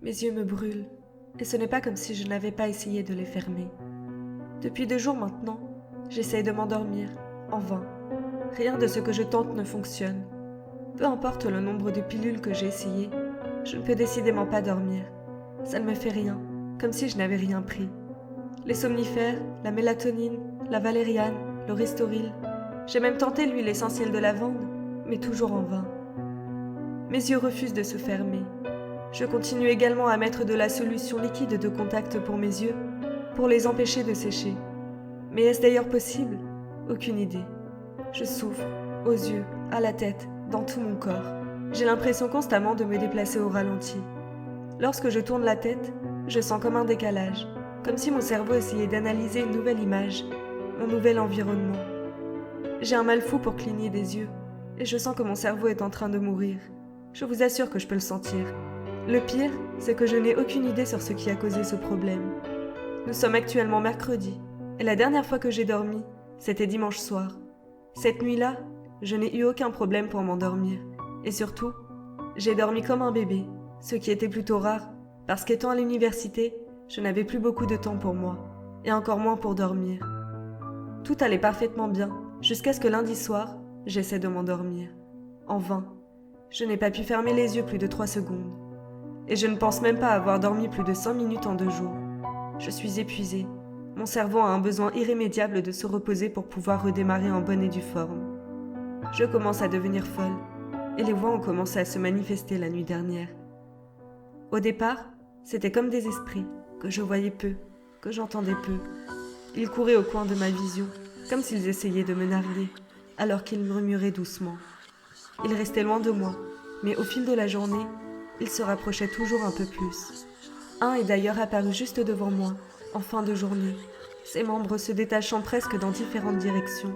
Mes yeux me brûlent, et ce n'est pas comme si je n'avais pas essayé de les fermer. Depuis 2 jours maintenant, j'essaye de m'endormir, en vain. Rien de ce que je tente ne fonctionne. Peu importe le nombre de pilules que j'ai essayées, je ne peux décidément pas dormir. Ça ne me fait rien, comme si je n'avais rien pris. Les somnifères, la mélatonine, la valériane, le Restoril. J'ai même tenté l'huile essentielle de lavande, mais toujours en vain. Mes yeux refusent de se fermer. Je continue également à mettre de la solution liquide de contact pour mes yeux, pour les empêcher de sécher. Mais est-ce d'ailleurs possible? Aucune idée. Je souffre, aux yeux, à la tête, dans tout mon corps. J'ai l'impression constamment de me déplacer au ralenti. Lorsque je tourne la tête, je sens comme un décalage, comme si mon cerveau essayait d'analyser une nouvelle image, mon nouvel environnement. J'ai un mal fou pour cligner des yeux, et je sens que mon cerveau est en train de mourir. Je vous assure que je peux le sentir. Le pire, c'est que je n'ai aucune idée sur ce qui a causé ce problème. Nous sommes actuellement mercredi, et la dernière fois que j'ai dormi, c'était dimanche soir. Cette nuit-là, je n'ai eu aucun problème pour m'endormir. Et surtout, j'ai dormi comme un bébé, ce qui était plutôt rare, parce qu'étant à l'université, je n'avais plus beaucoup de temps pour moi, et encore moins pour dormir. Tout allait parfaitement bien, jusqu'à ce que lundi soir, j'essaie de m'endormir. En vain. Je n'ai pas pu fermer les yeux plus de 3 secondes. Et je ne pense même pas avoir dormi plus de 5 minutes en 2 jours. Je suis épuisée. Mon cerveau a un besoin irrémédiable de se reposer pour pouvoir redémarrer en bonne et due forme. Je commence à devenir folle, et les voix ont commencé à se manifester la nuit dernière. Au départ, c'était comme des esprits, que je voyais peu, que j'entendais peu. Ils couraient au coin de ma vision, comme s'ils essayaient de me narguer, alors qu'ils murmuraient doucement. Ils restaient loin de moi, mais au fil de la journée, ils se rapprochaient toujours un peu plus. Un est d'ailleurs apparu juste devant moi, en fin de journée, ses membres se détachant presque dans différentes directions.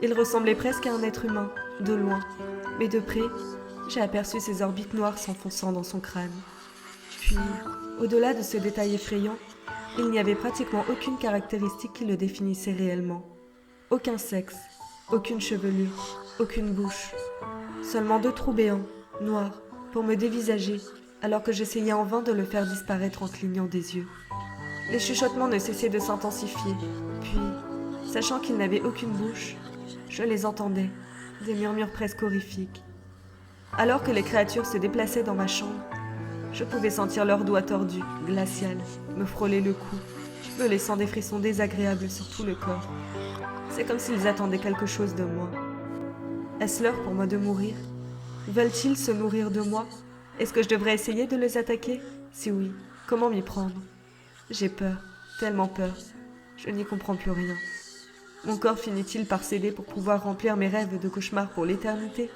Il ressemblait presque à un être humain, de loin, mais de près, j'ai aperçu ses orbites noires s'enfonçant dans son crâne. Puis, au-delà de ce détail effrayant, il n'y avait pratiquement aucune caractéristique qui le définissait réellement. Aucun sexe, aucune chevelure, aucune bouche. Seulement 2 trous béants, noirs, pour me dévisager, alors que j'essayais en vain de le faire disparaître en clignant des yeux. Les chuchotements ne cessaient de s'intensifier, puis, sachant qu'il n'avait aucune bouche, je les entendais, des murmures presque horrifiques. Alors que les créatures se déplaçaient dans ma chambre, je pouvais sentir leurs doigts tordus, glaciales, me frôler le cou, me laissant des frissons désagréables sur tout le corps. C'est comme s'ils attendaient quelque chose de moi. Est-ce l'heure pour moi de mourir? Veulent-ils se nourrir de moi? Est-ce que je devrais essayer de les attaquer? Si oui, comment m'y prendre? J'ai peur, tellement peur. Je n'y comprends plus rien. Mon corps finit-il par céder pour pouvoir remplir mes rêves de cauchemars pour l'éternité?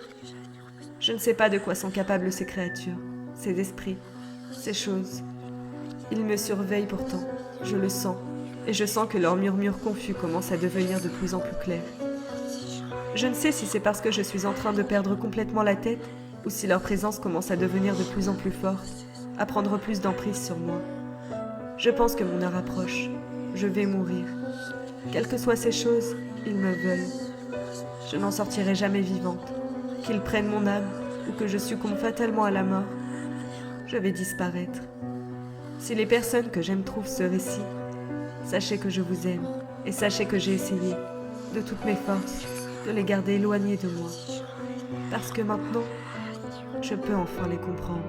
Je ne sais pas de quoi sont capables ces créatures, ces esprits, ces choses. Ils me surveillent pourtant, je le sens, et je sens que leurs murmures confus commencent à devenir de plus en plus clairs. Je ne sais si c'est parce que je suis en train de perdre complètement la tête, ou si leur présence commence à devenir de plus en plus forte, à prendre plus d'emprise sur moi. Je pense que mon heure approche. Je vais mourir. Quelles que soient ces choses, ils me veulent. Je n'en sortirai jamais vivante. Qu'ils prennent mon âme, ou que je succombe fatalement à la mort, je vais disparaître. Si les personnes que j'aime trouvent ce récit, sachez que je vous aime, et sachez que j'ai essayé, de toutes mes forces, de les garder éloignés de moi. Parce que maintenant, je peux enfin les comprendre.